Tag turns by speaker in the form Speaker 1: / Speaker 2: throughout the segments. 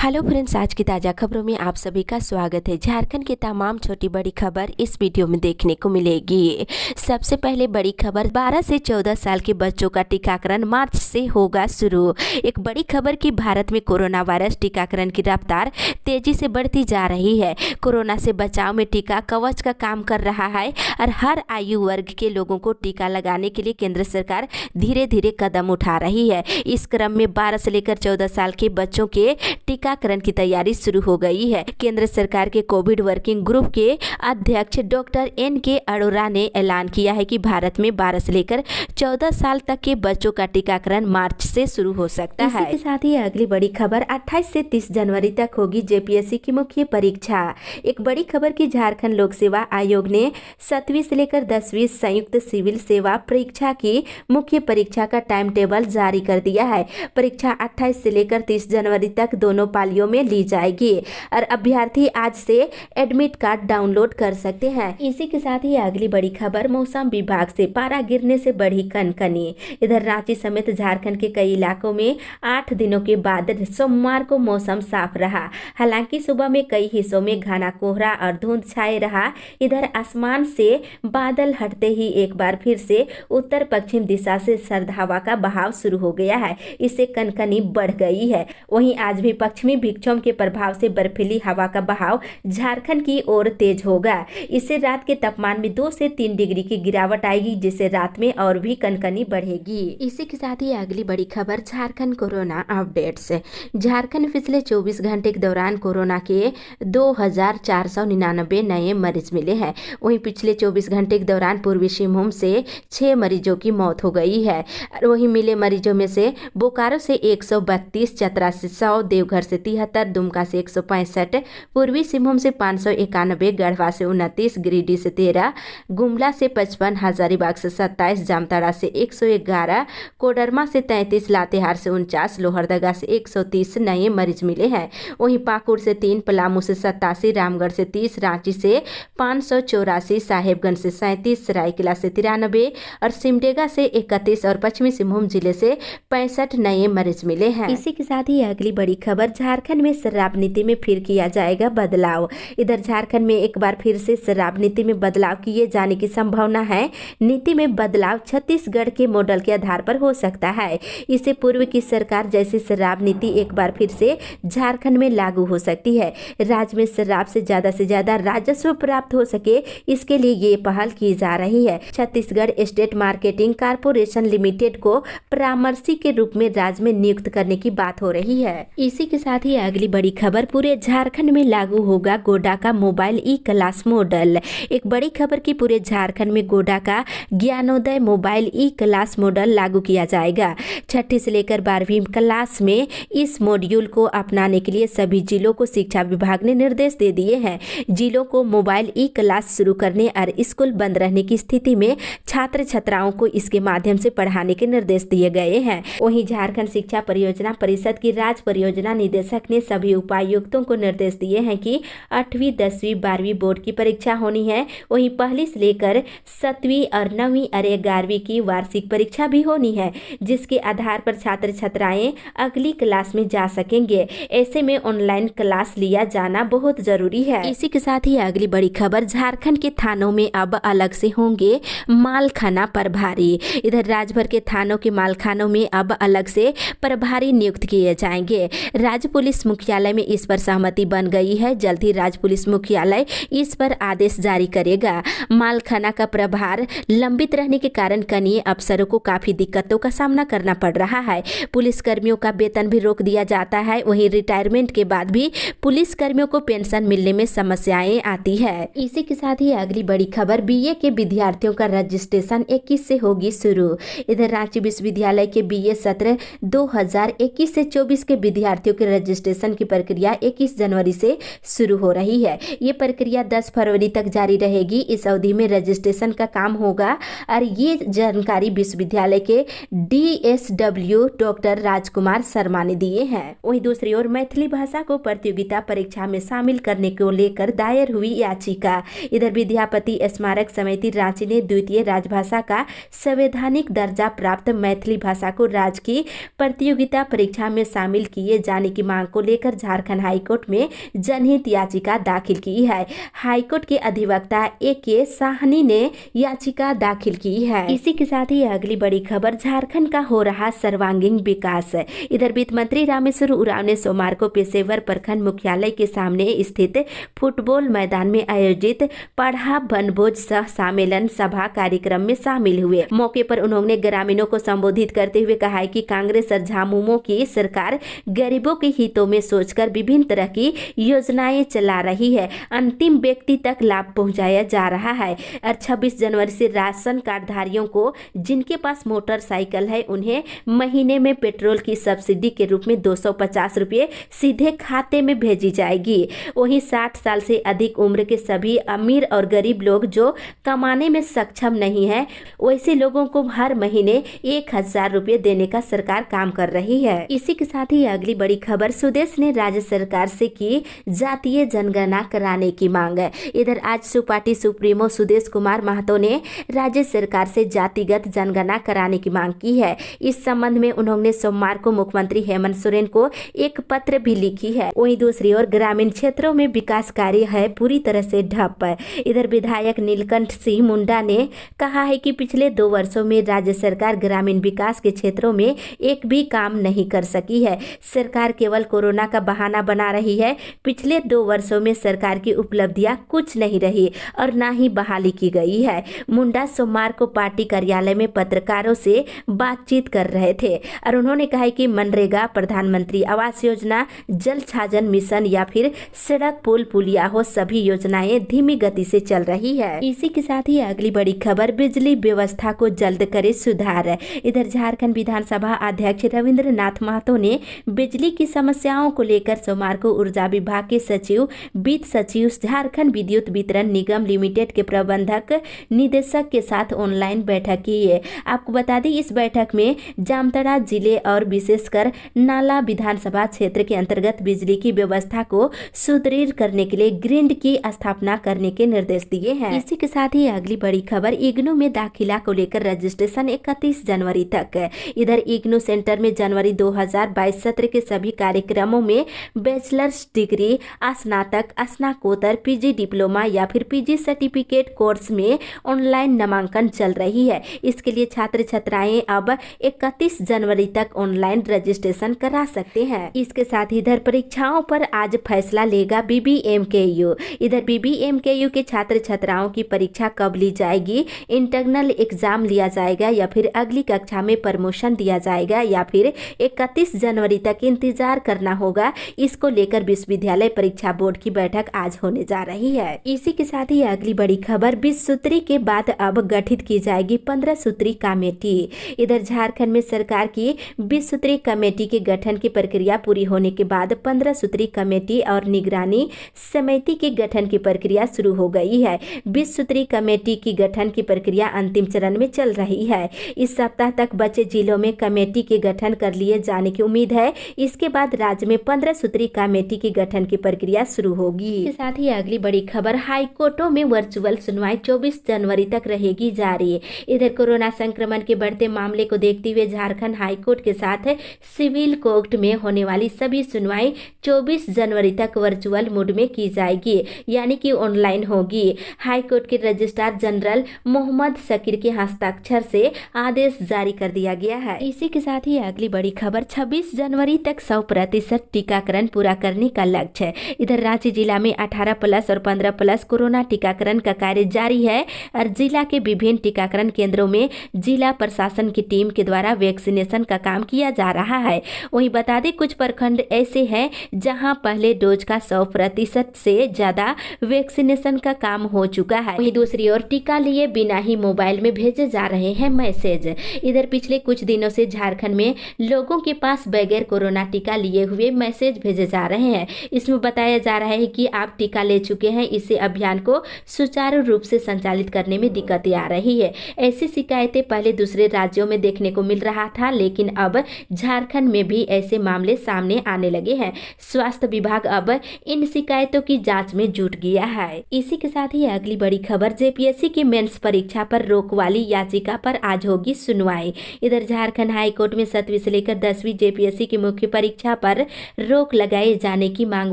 Speaker 1: Hello friends, आज की ताज़ा खबरों में आप सभी का स्वागत है। झारखंड की तमाम छोटी बड़ी खबर इस वीडियो में देखने को मिलेगी। सबसे पहले बड़ी खबर, 12 से 14 साल के बच्चों का टीकाकरण मार्च से होगा शुरू। एक बड़ी खबर कि भारत में कोरोना वायरस टीकाकरण की रफ्तार तेजी से बढ़ती जा रही है। कोरोना से बचाव में टीका कवच का काम कर रहा है और हर आयु वर्ग के लोगों को टीका लगाने के लिए केंद्र सरकार धीरे धीरे कदम उठा रही है। इस क्रम में 12 से लेकर 14 साल के बच्चों के टीकाकरण की तैयारी शुरू हो गई है। केंद्र सरकार के कोविड वर्किंग ग्रुप के अध्यक्ष डॉक्टर N.K. अरोरा ने ऐलान किया है कि भारत में 12 से लेकर 14 साल तक के बच्चों का टीकाकरण मार्च से शुरू हो सकता है। इसी के साथ ही अगली बड़ी खबर, 28 से 30 जनवरी तक होगी जेपीएससी की मुख्य परीक्षा। एक बड़ी खबर की झारखंड लोक सेवा आयोग ने 7वीं से लेकर 10वीं संयुक्त सिविल सेवा परीक्षा की मुख्य परीक्षा का टाइम टेबल जारी कर दिया है। परीक्षा 28 से लेकर 30 जनवरी तक दोनों पालियों में ली जाएगी और अभ्यर्थी आज से एडमिट कार्ड डाउनलोड कर सकते हैं। इसी के साथ ही अगली बड़ी खबर, मौसम विभाग से पारा गिरने से बढ़ी कनकनी। इधर रांची समेत झारखंड के कई इलाकों में 8 दिनों के बाद सोमवार को मौसम साफ रहा। हालांकि सुबह में कई हिस्सों में घना कोहरा और धुंध छाए रहा। इधर आसमान से बादल हटते ही एक बार फिर से उत्तर पश्चिम दिशा से सर्द हवा का बहाव शुरू हो गया है। इससे कनकनी बढ़ गई है। वहीं आज भी पश्चिमी विक्षोभ के प्रभाव से बर्फीली हवा का बहाव झारखंड की ओर तेज होगा। इससे रात के तापमान में 2 से 3 डिग्री की गिरावट आएगी, जिससे रात में और भी कनकनी बढ़ेगी। इसी के साथ ही अगली बड़ी खबर, झारखंड कोरोना अपडेट्स। झारखंड पिछले 24 घंटे के दौरान कोरोना के 2499 नए मरीज मिले हैं। वहीं पिछले 24 घंटे के दौरान पूर्वी सिंहभूम से 6 मरीजों की मौत हो गई है। वहीं मिले मरीजों में से बोकारो से 132, चतरा से 100, देवघर से 73, दुमका से 165, पूर्वी सिंहभूम से 591, गढ़वा से 29, गिरिडीह से 13, गुमला से 55, हजारीबाग से 27, जामताड़ा से 111, कोडरमा से 33, लातेहार से 49, लोहरदगा से 130 नए मरीज मिले हैं। वहीं पाकुड़ से 3, पलामू से 87, रामगढ़ से 30, रांची से 584, साहेबगंज से 37, सरायकेला से 93 और सिमडेगा से 31 और पश्चिमी सिंहभूम जिले से 65 नए मरीज मिले हैं। इसी के साथ ही अगली बड़ी खबर, झारखंड में शराब नीति में फिर किया जाएगा बदलाव। इधर झारखंड में एक बार फिर से शराब नीति में बदलाव किए जाने की संभावना है। नीति में बदलाव छत्तीसगढ़ के मॉडल के आधार पर हो सकता है। इससे पूर्व की सरकार जैसी शराब नीति एक बार फिर से झारखंड में लागू हो सकती है। राज्य में शराब से ज्यादा राजस्व प्राप्त हो सके, इसके लिए ये पहल की जा रही है। Chhattisgarh state marketing corporation limited को परामर्शी के रूप में राज्य में नियुक्त करने की बात हो रही है। इसी के साथ ही अगली बड़ी खबर, पूरे झारखंड में लागू होगा गोडा का मोबाइल ई क्लास मॉडल। एक बड़ी खबर कि पूरे झारखंड में गोडा का ज्ञानोदय मोबाइल ई क्लास मॉडल लागू किया जाएगा। 6ठी से लेकर 12वीं क्लास में इस मॉड्यूल को अपनाने के लिए सभी जिलों को शिक्षा विभाग ने निर्देश दे दिए हैं। जिलों को मोबाइल ई क्लास शुरू करने और स्कूल बंद रहने की स्थिति में छात्र छात्राओं को इसके माध्यम से पढ़ाने के निर्देश दिए गए हैं। वहीं झारखंड शिक्षा परियोजना परिषद की राज्य परियोजना निदेशक ने सभी उपायुक्तों को निर्देश दिए हैं कि 8वीं, 10वीं, 12वीं बोर्ड की परीक्षा होनी है। वहीं पहली से लेकर 7वीं और 9वीं और 11वीं की वार्षिक परीक्षा भी होनी है, जिसके आधार पर छात्र छात्राएं अगली क्लास में जा सकेंगे। ऐसे में ऑनलाइन क्लास लिया जाना बहुत जरूरी है। इसी के साथ ही अगली बड़ी खबर, झारखंड के थानों में अब अलग से होंगे मालखाना प्रभारी। इधर राज्य भर के थानों के मालखानों में अब अलग से प्रभारी नियुक्त किए जाएंगे। राज्य पुलिस मुख्यालय में इस पर सहमति बन गई है। जल्द ही राज्य पुलिस मुख्यालय इस पर आदेश जारी करेगा। मालखाना का प्रभार लंबित रहने के कारण कनीय अफसरों को काफी दिक्कतों का सामना करना पड़ रहा है। पुलिस कर्मियों का वेतन भी रोक दिया जाता है। वहीं रिटायरमेंट के बाद भी पुलिस कर्मियों को पेंशन मिलने में समस्याएं आती है। इसी के साथ ही अगली बड़ी खबर, बीए के विद्यार्थियों का रजिस्ट्रेशन 21 से होगी शुरू। इधर रांची विश्वविद्यालय के बीए सत्र 2021 से 24 के विद्यार्थियों के रजिस्ट्रेशन की प्रक्रिया 21 जनवरी से शुरू हो रही है। ये प्रक्रिया 10 फरवरी तक जारी रहेगी। इस अवधि में रजिस्ट्रेशन का काम होगा और ये जानकारी विश्वविद्यालय के DSW डॉक्टर राजकुमार शर्मा ने दिए हैं। वहीं दूसरी ओर मैथिली भाषा को प्रतियोगिता परीक्षा में शामिल करने को लेकर दायर हुई याचिका। इधर विद्यापति स्मारक समिति रांची ने द्वितीय राजभाषा का संवैधानिक दर्जा प्राप्त मैथिली भाषा को राज्य की प्रतियोगिता परीक्षा में शामिल किए जाने की मांग को लेकर झारखंड हाईकोर्ट में जनहित याचिका दाखिल की है। हाईकोर्ट के अधिवक्ता A.K. साहनी ने याचिका दाखिल की है। इसी के साथ ही अगली बड़ी खबर, झारखंड का हो रहा सर्वांगीण विकास। इधर वित्त मंत्री रामेश्वर उरांव ने सोमवार को पेशेवर प्रखंड मुख्यालय के सामने स्थित फुटबॉल मैदान में आयोजित पढ़ा वनभोज सह सम्मेलन सभा कार्यक्रम में शामिल हुए। मौके पर उन्होंने ग्रामीणों को संबोधित करते हुए कहा है कि कांग्रेस और झामुमो की सरकार गरीबों के हितों में सोचकर विभिन्न तरह की योजनाएं चला रही है, अंतिम व्यक्ति तक लाभ पहुंचाया जा रहा है। और 26 जनवरी से राशन कार्ड धारियों को जिनके पास मोटरसाइकिल है उन्हें महीने में पेट्रोल की सब्सिडी के रूप में 250 रुपये सीधे खाते में भेजी जाएगी। वहीं 60 साल से अधिक उम्र के सभी अमीर और गरीब लोग जो कमाने में सक्षम नहीं है, वैसे लोगों को हर महीने 1000 रुपये देने का सरकार काम कर रही है। इसी के साथ ही अगली बड़ी खबर, सुदेश ने राज्य सरकार से की जातीय जनगणना कराने की मांग है। इधर आज सुपार्टी सुप्रीमो सुदेश कुमार महतो ने राज्य सरकार से जातिगत जनगणना कराने की मांग की है। इस संबंध में उन्होंने सोमवार को मुख्यमंत्री हेमंत सोरेन को एक पत्र भी लिखी है। वहीं दूसरी ओर ग्रामीण क्षेत्रों में विकास कार्य है पूरी तरह से ठप। इधर विधायक नीलकंठ सिंह मुंडा ने कहा है कि पिछले 2 वर्षों में राज्य सरकार ग्रामीण विकास के क्षेत्रों में एक भी काम नहीं कर सकी है। सरकार केवल कोरोना का बहाना बना रही है। पिछले 2 वर्षों में सरकार की उपलब्धियां कुछ नहीं रही और न ही बहाली की गई है। मुंडा सोमवार को पार्टी कार्यालय में पत्रकारों से बातचीत कर रहे थे और उन्होंने कहा कि मनरेगा, प्रधानमंत्री आवास योजना, जल छाजन मिशन या फिर सड़क पुल पुलिया हो, सभी योजनाएं धीमी गति से चल रही है। इसी के साथ ही अगली बड़ी खबर, बिजली व्यवस्था को जल्द करे सुधार। इधर झारखंड विधानसभा अध्यक्ष रविंद्रनाथ महतो ने बिजली की समस्याओं को लेकर सोमवार को ऊर्जा विभाग के सचिव, वित्त सचिव, झारखंड विद्युत वितरण निगम लिमिटेड के प्रबंधक निदेशक के साथ ऑनलाइन बैठक की है। आपको बता दें, इस बैठक में जामताड़ा जिले और विशेषकर नाला विधानसभा क्षेत्र के अंतर्गत बिजली की व्यवस्था को सुदृढ़ करने के लिए ग्रिड की स्थापना करने के निर्देश दिए हैं। इसी के साथ ही अगली बड़ी खबर, इग्नू में दाखिला को लेकर रजिस्ट्रेशन 31 जनवरी तक। इधर इग्नू सेंटर में जनवरी 2022 सत्र के सभी कार्यक्रमों में बैचलर्स डिग्री, स्नातक, स्नाकोत्तर, पीजी डिप्लोमा या फिर पीजी सर्टिफिकेट कोर्स में ऑनलाइन नामांकन चल रही है। इसके लिए छात्र छात्राएं अब 31 जनवरी तक ऑनलाइन रजिस्ट्रेशन करा सकते हैं। इसके साथ ही इधर परीक्षाओं पर आज फैसला लेगा BBMKU। इधर BBMKU के छात्र छात्राओं की परीक्षा कब ली जाएगी, इंटरनल एग्जाम लिया जाएगा या फिर अगली कक्षा में प्रमोशन दिया जाएगा या फिर 31 जनवरी तक इंतजार करना होगा, इसको लेकर विश्वविद्यालय परीक्षा बोर्ड की बैठक आज होने जा रही है। इसी के साथ ही अगली बड़ी खबर, 20 सूत्री के बाद अब गठित की जाएगी 15 सूत्री कमेटी। इधर झारखंड में सरकार की 20 सूत्री कमेटी के गठन की प्रक्रिया पूरी होने के बाद 15 सूत्री कमेटी और निगरानी समिति के गठन की प्रक्रिया शुरू हो गई है। 20 सूत्री कमेटी की गठन की प्रक्रिया अंतिम चरण में चल रही है। इस सप्ताह तक बचे जिलों में कमेटी के गठन कर लिए जाने की उम्मीद है। इसके बाद राज्य में 15 सूत्री कमेटी के गठन की प्रक्रिया शुरू होगी। इसके साथ ही अगली बड़ी खबर, हाई कोर्टों में वर्चुअल सुनवाई 24 जनवरी तक रहेगी जारी। इधर कोरोना संक्रमण के बढ़ते मामले को देखते हुए झारखंड हाई कोर्ट के साथ सिविल कोर्ट में होने वाली सभी सुनवाई 24 जनवरी तक वर्चुअल मोड में की जाएगी, यानी कि ऑनलाइन होगी। हाई कोर्ट के रजिस्ट्रार जनरल मोहम्मद शकीर के हस्ताक्षर से आदेश जारी कर दिया गया है। इसी के साथ ही अगली बड़ी खबर, 26 जनवरी तक 100% टीकाकरण पूरा करने का लक्ष्य है। इधर रांची जिला में 18+ और 15+ कोरोना टीकाकरण का कार्य जारी है और जिला के विभिन्न टीकाकरण केंद्रों में जिला प्रशासन की टीम के द्वारा वैक्सीनेशन का काम किया जा रहा है। वहीं बता दें, कुछ प्रखंड ऐसे हैं जहां पहले डोज का 100% से ज्यादा वैक्सीनेशन का काम हो चुका है। वहीं दूसरी ओर टीका लिए बिना ही मोबाइल में भेजे जा रहे हैं मैसेज। इधर पिछले कुछ दिनों से झारखंड में लोगों के पास बगैर कोरोना टीका लिए हुए मैसेज भेजे जा रहे हैं। इसमें बताया जा रहा है कि आप टीका ले चुके हैं, इससे अभियान को सुचारू रूप से संचालित करने में दिक्कतें आ रही है। ऐसी शिकायतें पहले दूसरे राज्यों में देखने को मिल रहा था, लेकिन अब झारखंड में भी ऐसे मामले सामने आने लगे हैं। स्वास्थ्य विभाग अब इन शिकायतों की जांच में जुट गया है। इसी के साथ ही अगली बड़ी खबर, जेपीएससी की मेंस परीक्षा पर रोक वाली याचिका पर आज होगी सुनवाई। इधर झारखंड हाई कोर्ट में 7वीं से लेकर 10वीं जेपीएससी की मुख्य परीक्षा पर रोक लगाए जाने की मांग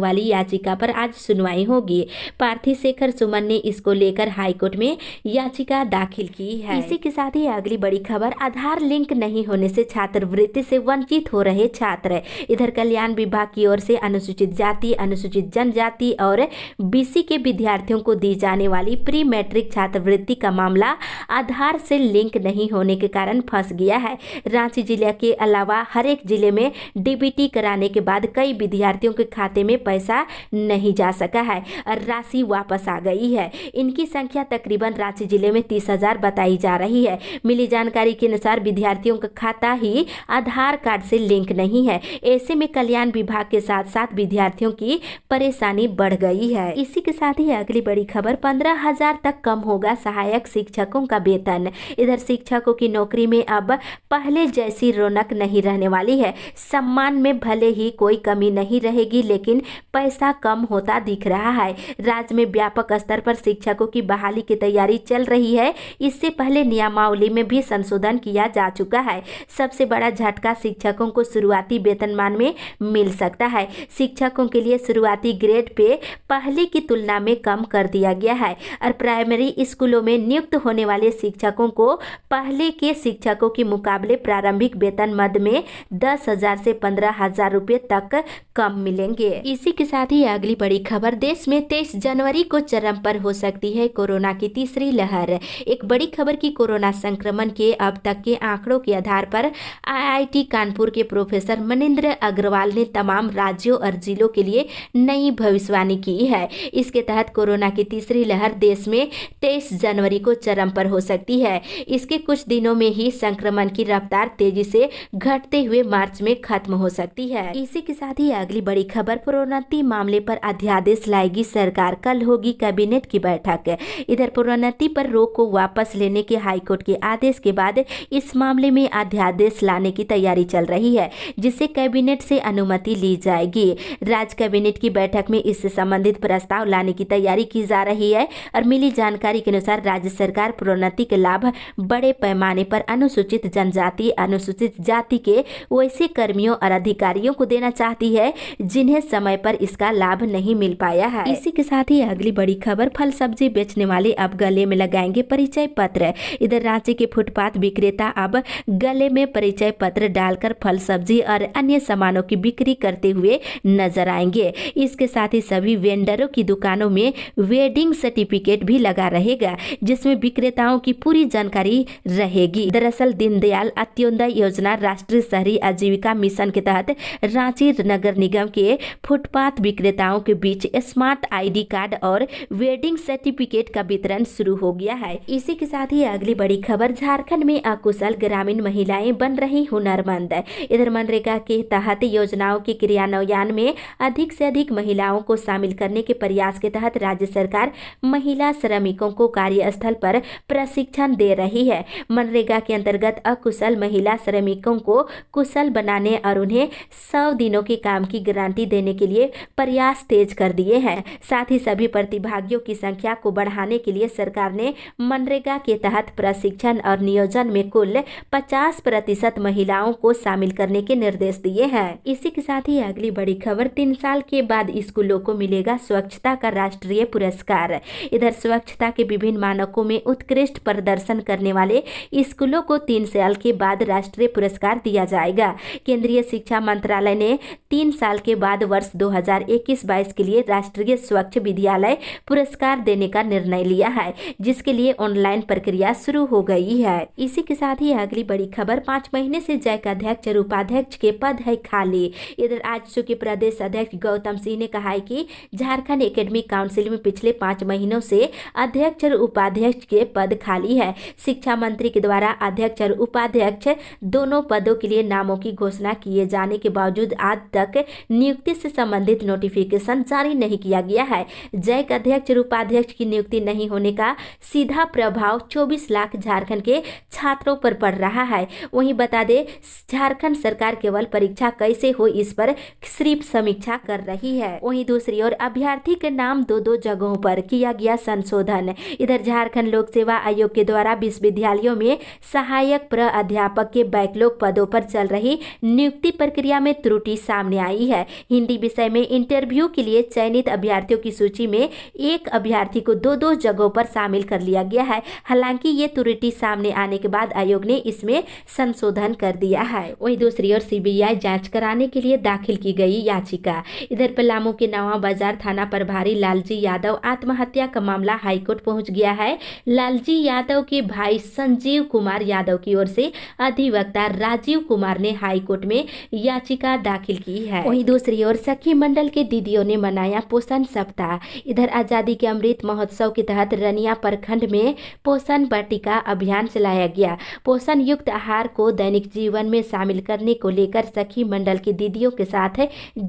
Speaker 1: वाली याचिका पर आज सुनवाई होगी। पार्थी शेखर सुमन ने इसको लेकर हाईकोर्ट में याचिका दाखिल की है। इसी के साथ ही अगली बड़ी खबर, आधार लिंक नहीं होने से छात्रवृत्ति से वंचित हो रहे छात्र। इधर कल्याण विभाग की ओर से अनुसूचित जाति, अनुसूचित जनजाति और बीसी के विद्यार्थियों को दी जाने वाली प्री मैट्रिक छात्रवृत्ति का मामला आधार से लिंक नहीं होने के कारण फंस गया है। रांची जिले के अलावा हर एक जिले में डीबीटी कराने के बाद कई विद्यार्थियों के खाते में पैसा नहीं जा सका है और राशि वापस आ गई है। इनकी संख्या तकरीबन रांची जिले में 30,000 बताई जा रही है। मिली जानकारी के अनुसार विद्यार्थियों का खाता ही आधार कार्ड से लिंक नहीं है। ऐसे में कल्याण विभाग के साथ साथ विद्यार्थियों की परेशानी बढ़ गई है। इसी के साथ ही अगली बड़ी खबर, 15,000 तक कम होगा सहायक शिक्षकों का वेतन। इधर शिक्षकों की नौकरी में अब पहले जैसी रौनक नहीं रहने वाली है। सम्मान में भले ही कोई कमी नहीं रहेगी, लेकिन पैसा कम होता दिख रहा है। राज्य में व्यापक स्तर पर शिक्षकों की बहाली की तैयारी चल रही है। इससे पहले नियमावली में भी संशोधन किया जा चुका है। सबसे बड़ा झटका शिक्षकों को शुरुआती वेतनमान में मिल सकता है। शिक्षकों के लिए शुरुआती ग्रेड पे पहले की तुलना में कम कर दिया गया है और प्राइमरी स्कूलों में नियुक्त होने वाले शिक्षकों को पहले के शिक्षकों के मुकाबले प्रारंभिक वेतन मद में 10,000 से 15,000 रुपए तक कम मिलेंगे। इसी के साथ ही अगली बड़ी खबर, देश में 23 जनवरी को चरम पर हो सकती है कोरोना की तीसरी लहर। एक बड़ी खबर की कोरोना संक्रमण के अब तक के आंकड़ों के आधार पर आईआईटी कानपुर के प्रोफेसर मनिंदर अग्रवाल ने तमाम राज्यों और जिलों के लिए नई भविष्यवाणी की है। इसके तहत कोरोना की तीसरी लहर देश में 23 जनवरी को चरम पर हो सकती है। इसके कुछ दिनों में ही संक्रमण की रफ्तार तेजी से घटते हुए मार्च में खत्म हो सकती है। इसी के साथ ही अगली बड़ी खबर, प्रोन्नति मामले पर अध्यादेश लाएगी सरकार, कल होगी कैबिनेट की बैठक। इधर प्रोन्नति पर रोक को वापस लेने के हाईकोर्ट के आदेश के बाद इस मामले में अध्यादेश लाने की तैयारी चल रही है, जिससे कैबिनेट से अनुमति ली जाएगी। राज्य कैबिनेट की बैठक में इससे संबंधित प्रस्ताव लाने की तैयारी की जा रही है और मिली जानकारी के अनुसार राज्य सरकार प्रोन्नति के लाभ बड़े पैमाने पर अनुसूचित जनजाति, अनुसूचित जाति के वैसे कर्मियों और अधिकारियों को देना चाहती है जिन्हें समय पर इसका लाभ नहीं मिल पाया है। इसी के साथ ही अगली बड़ी खबर, फल सब्जी बेचने वाले अब गले में लगाएंगे परिचय पत्र। इधर रांची के फुटपाथ विक्रेता अब गले में परिचय पत्र डालकर फल सब्जी और अन्य सामानों की बिक्री करते हुए नजर आएंगे। इसके साथ ही सभी वेंडरों की दुकानों में वेडिंग सर्टिफिकेट भी लगा रहेगा, जिसमें विक्रेताओं की पूरी जानकारी रहेगी। दरअसल दीनदयाल अंत्योदय योजना राष्ट्रीय शहरी आजीविका मिशन के तहत रांची नगर निगम के फुटपाथ विक्रेताओं के बीच स्मार्ट आईडी कार्ड और वेडिंग सर्टिफिकेट का वितरण शुरू हो गया है। इसी के साथ ही अगली बड़ी खबर, झारखंड में अकुशल ग्रामीण महिलाएं बन रही हुनरमंद। इधर मनरेगा के तहत योजनाओं के क्रियान्वयन में अधिक से अधिक महिलाओं को शामिल करने के प्रयास के तहत राज्य सरकार महिला श्रमिकों को कार्यस्थल पर प्रशिक्षण दे रही है। मनरेगा के अंतर्गत अकुशल महिला श्रमिकों को कुशल बनाने और उन्हें 100 दिनों के काम की गारंटी देने के लिए प्रयास तेज कर दिए हैं। साथ ही सभी प्रतिभागियों की संख्या को बढ़ाने के लिए सरकार ने मनरेगा के तहत प्रशिक्षण और नियोजन में कुल 50% महिलाओं को शामिल करने के निर्देश दिए हैं। इसी के साथ ही अगली बड़ी खबर, 3 साल के बाद स्कूलों को मिलेगा स्वच्छता का राष्ट्रीय पुरस्कार। इधर स्वच्छता के विभिन्न मानकों में उत्कृष्ट प्रदर्शन करने वाले स्कूलों को 3 साल के बाद राष्ट्रीय पुरस्कार दिया जाएगा। केंद्रीय शिक्षा मंत्रालय ने 3 साल के बाद वर्ष 2021-22 के लिए राष्ट्रीय स्वच्छ विद्यालय पुरस्कार देने का निर्णय लिया है, जिसके लिए ऑनलाइन प्रक्रिया शुरू हो गई है। इसी के साथ ही अगली बड़ी खबर, 5 महीने से जैक अध्यक्ष और उपाध्यक्ष के पद है खाली। इधर आजसू के प्रदेश अध्यक्ष गौतम सिंह ने कहा है कि झारखंड एकेडमिक काउंसिल में पिछले 5 महीनों से अध्यक्ष और उपाध्यक्ष के पद खाली है। शिक्षा मंत्री के द्वारा अध्यक्ष और उपाध्यक्ष दोनों पदों के लिए नामों की घोषणा किए जाने के बावजूद आज तक नियुक्ति से संबंधित नोटिफिकेशन जारी नहीं किया गया है। जैक अध्यक्ष और उपाध्यक्ष की नियुक्ति नहीं होने का सीधा प्रभाव 24 लाख झारखंड के छात्रों पर पड़ रहा है। वहीं बता दें, झारखंड सरकार केवल परीक्षा कैसे हो इस पर सिर्फ समीक्षा कर रही है। वहीं दूसरी ओर अभ्यर्थी के नाम 2 जगहों पर किया गया संशोधन। इधर झारखंड लोक सेवा आयोग के द्वारा विश्वविद्यालयों में सहायक प्राध्यापक के बैकलॉग पदों पर चल रही नियुक्ति प्रक्रिया में में त्रुटि सामने आई है। हिंदी विषय में इंटरव्यू के लिए चयनित अभ्यर्थियों की सूची में एक अभ्यर्थी को दो जगहों पर शामिल कर लिया गया है। हालांकि ये त्रुटि सामने आने के बाद आयोग ने इसमें संशोधन कर दिया है। वहीं दूसरी ओर सीबीआई जांच कराने के लिए दाखिल की गई याचिका। इधर पलामू के नवा बाजार थाना प्रभारी लालजी यादव आत्महत्या का मामला हाईकोर्ट पहुंच गया है। लालजी यादव के भाई संजीव कुमार यादव की ओर से अधिवक्ता राजीव कुमार ने हाईकोर्ट में याचिका दाखिल की है। वहीं दूसरी ओर सखी मंडल के दीदियों ने मनाया पोषण सप्ताह। इधर आजादी के अमृत महोत्सव के तहत रनिया प्रखंड में पोषण वाटिका अभियान चलाया गया। पोषण युक्त आहार को दैनिक जीवन में शामिल करने को लेकर सखी मंडल की दीदियों के साथ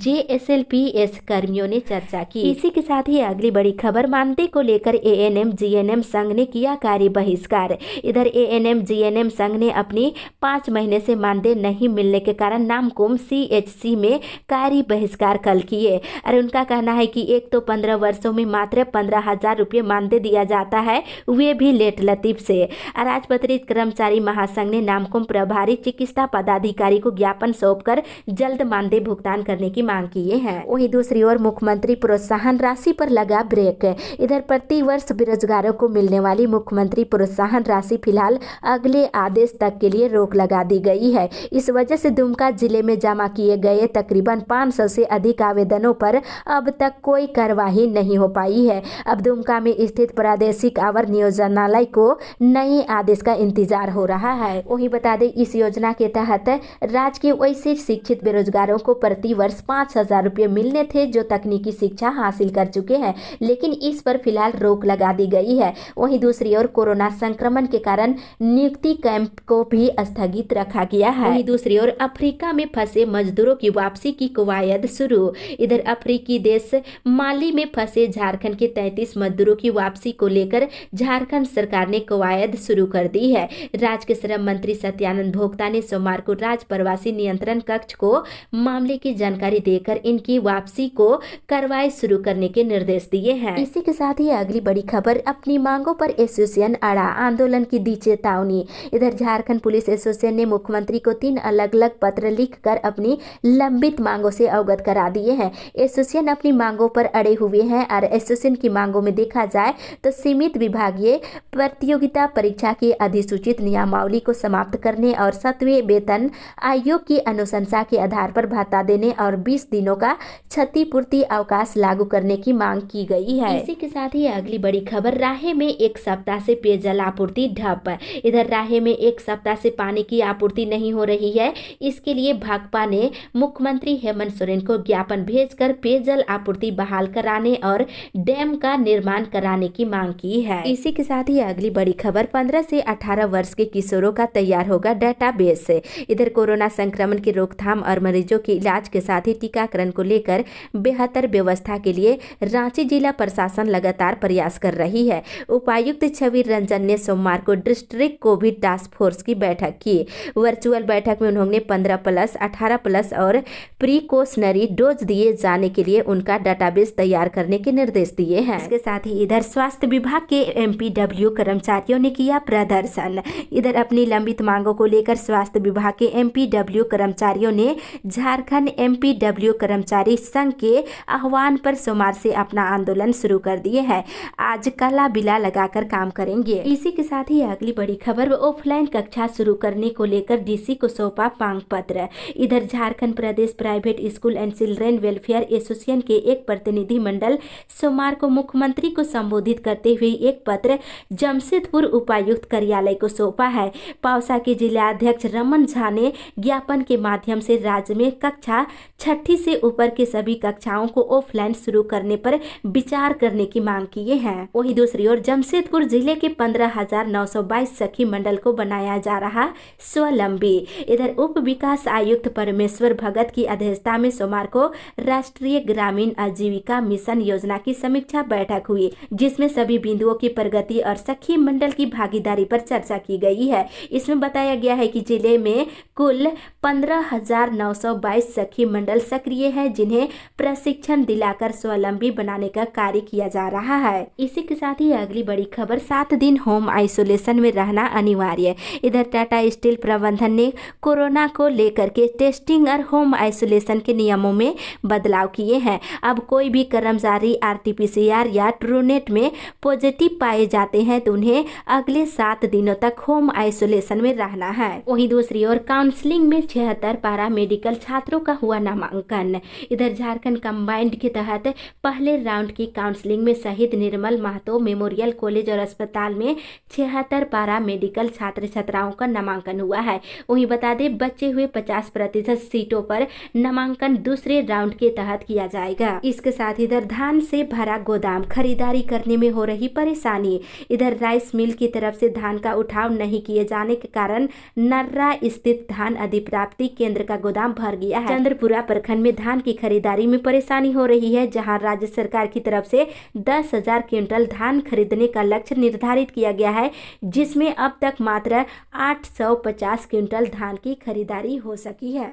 Speaker 1: JSLPS कर्मियों ने चर्चा की। इसी के साथ ही अगली बड़ी खबर, मानदेय को लेकर ANM GNM संघ ने किया कार्य बहिष्कार। इधर ANM GNM संघ ने अपनी 5 महीने से मानदेय नहीं मिलने के कारण नामकुम CHC में कार्य बहिष्कार कल किए। और उनका कहना है कि एक तो 15 वर्षों में मात्र 15,000 रुपये मानदेय दिया जाता है, वे भी लेट लतीफ से। राजपत्रित कर्मचारी महासंघ ने नामकुम प्रभारी चिकित्सा पदाधिकारी को ज्ञापन सौंपकर जल्द मानदेय भुगतान करने की मांग किए हैं। वहीं दूसरी ओर मुख्यमंत्री प्रोत्साहन राशि पर लगा ब्रेक। इधर प्रति वर्ष बेरोजगारों को मिलने वाली मुख्यमंत्री प्रोत्साहन राशि फिलहाल अगले आदेश तक के लिए रोक लगा दी गई है। इस वजह से दुमका जिले में जमा किए गए तकरीबन 500 से अधिक आवेदनों पर अब तक कोई कार्यवाही नहीं हो पाई है। अब दुमका में स्थित प्रादेशिक आवर नियोजनालय को नए आदेश का इंतजार हो रहा है। वहीं बता दें, इस योजना के तहत राज्य के वैसे शिक्षित बेरोजगारों को प्रति वर्ष 5,000 रुपये मिलने थे जो तकनीकी शिक्षा हासिल कर चुके हैं, लेकिन इस पर फिलहाल रोक लगा दी गई है। वहीं दूसरी ओर कोरोना संक्रमण के कारण नियुक्ति कैंप को भी स्थगित रखा गया है। वहीं दूसरी ओर अफ्रीका में फंसे मजदूरों की वापसी की कवायद शुरू। इधर अफ्रीकी देश माली में फंसे झारखंड के 33 मजदूरों की वापसी को लेकर झारखंड सरकार ने कवायद शुरू कर दी है। राज्य के श्रम मंत्री सत्यानंद भोक्ता ने सोमवार को राज्य प्रवासी नियंत्रण कक्ष को मामले की जानकारी देकर इनकी वापसी को कार्रवाई शुरू करने के निर्देश दिए हैं। इसी के साथ ही अगली बड़ी खबर, अपनी मांगों पर एसोसिएशन अड़ा, आंदोलन की दी चेतावनी। इधर झारखंड पुलिस एसोसिएशन ने मुख्यमंत्री को 3 अलग अलग पत्र लिखकर अपनी लंबित मांगों से अवगत करा दिए हैं। एसोसिएशन अपनी मांगों पर अड़े हुए हैं और एसोसिएशन की मांगों में देखा जाए तो सीमित विभागीय प्रतियोगिता परीक्षा की अधिसूचित नियमावली को समाप्त करने और 7वें वेतन आयोग की अनुशंसा के आधार पर भत्ता देने और 20 दिनों का क्षतिपूर्ति अवकाश लागू करने की मांग की गई है। इसी के साथ ही अगली बड़ी खबर, राहे में 1 सप्ताह से पेयजल आपूर्ति ठप। इधर राहे में 1 सप्ताह से पानी की आपूर्ति नहीं हो रही है। इसके लिए भाकपा ने मुख्यमंत्री हेमंत सोरेन को ज्ञापन भेजकर पेयजल आपूर्ति बहाल कराने और डैम का निर्माण कराने की मांग की है। इसी के साथ ही अगली बड़ी खबर, 15 से 18 वर्ष के किशोरों का तैयार होगा डाटाबेस। इधर कोरोना संक्रमण की रोकथाम और मरीजों के इलाज के साथ ही टीकाकरण को लेकर बेहतर व्यवस्था के लिए रांची जिला प्रशासन लगातार प्रयास कर रही है। उपायुक्त छवि रंजन ने सोमवार को डिस्ट्रिक्ट कोविड टास्क फोर्स की बैठक की। वर्चुअल बैठक में उन्होंने 15+, 18+ और प्रिकॉशनरी डोज दिए जाने के लिए उनका डाटाबेस तैयार करने के निर्देश दिए हैं। इसके साथ ही इधर स्वास्थ्य विभाग के MPW कर्मचारियों ने किया प्रदर्शन। इधर अपनी लंबित मांगों को लेकर स्वास्थ्य विभाग के MPW कर्मचारियों ने झारखंड MPW कर्मचारी संघ के आह्वान पर सोमवार से अपना आंदोलन शुरू कर दिए हैं। आज काला बिला लगाकर काम करेंगे। इसी के साथ ही अगली बड़ी खबर, ऑफलाइन कक्षा शुरू करने को लेकर DC को सौंपा मांग पत्र। इधर झारखंड प्रदेश private school and children welfare association के एक प्रतिनिधि मंडल सोमवार को मुख्यमंत्री को संबोधित करते हुए एक पत्र जमशेदपुर उपायुक्त कार्यालय को सौंपा है। पावसा के जिलाध्यक्ष रमन झा ने ज्ञापन के माध्यम से राज्य में कक्षा 6ठी से ऊपर के सभी कक्षाओं को ऑफलाइन शुरू करने पर विचार करने की मांग किए हैं। वहीं दूसरी ओर जमशेदपुर जिले के 15,922 सखी मंडल को बनाया जा रहा स्वावलंबी। इधर उप विकास आयुक्त परमेश्वर भगत की अध्यक्षता में सोमवार को राष्ट्रीय ग्रामीण आजीविका मिशन योजना की समीक्षा बैठक हुई, जिसमें सभी बिंदुओं की प्रगति और सखी मंडल की भागीदारी पर चर्चा की गई है। इसमें बताया गया है कि जिले में कुल 15,922 सखी मंडल सक्रिय है, जिन्हें प्रशिक्षण दिलाकर स्वावलंबी बनाने का कार्य किया जा रहा है। इसी के साथ ही अगली बड़ी खबर, 7 दिन होम आइसोलेशन में रहना अनिवार्य। इधर टाटा स्टील प्रबंधन ने कोरोना को लेकर के टेस्टिंग टेस्टिंग और होम आइसोलेशन के नियमों में बदलाव किए हैं। अब कोई भी कर्मचारी RT-PCR या ट्रूनेट में पॉजिटिव पाए जाते हैं तो उन्हें अगले 7 दिनों तक होम आइसोलेशन में रहना है। वहीं दूसरी ओर काउंसलिंग में 76 पारा मेडिकल छात्रों का हुआ नामांकन। इधर झारखंड कंबाइंड के तहत पहले राउंड की काउंसलिंग में शहीद निर्मल महतो मेमोरियल कॉलेज और अस्पताल में 76 पारा मेडिकल छात्र छात्राओं का नामांकन हुआ है। वहीं बता दें बचे हुए 50% सीटों पर नामांकन दूसरे राउंड के तहत किया जाएगा। इसके साथ इधर धान से भरा गोदाम खरीदारी करने में हो रही परेशानी। इधर राइस मिल की तरफ से धान का उठाव नहीं किए जाने के कारण नर्रा स्थित धान अधिप्राप्ति केंद्र का गोदाम भर गया है। चंद्रपुरा प्रखंड में धान की खरीदारी में परेशानी हो रही है, जहां राज्य सरकार की तरफ से 10,000 क्विंटल धान खरीदने का लक्ष्य निर्धारित किया गया है, जिसमें अब तक मात्र 850 क्विंटल धान की खरीदारी हो सकी है।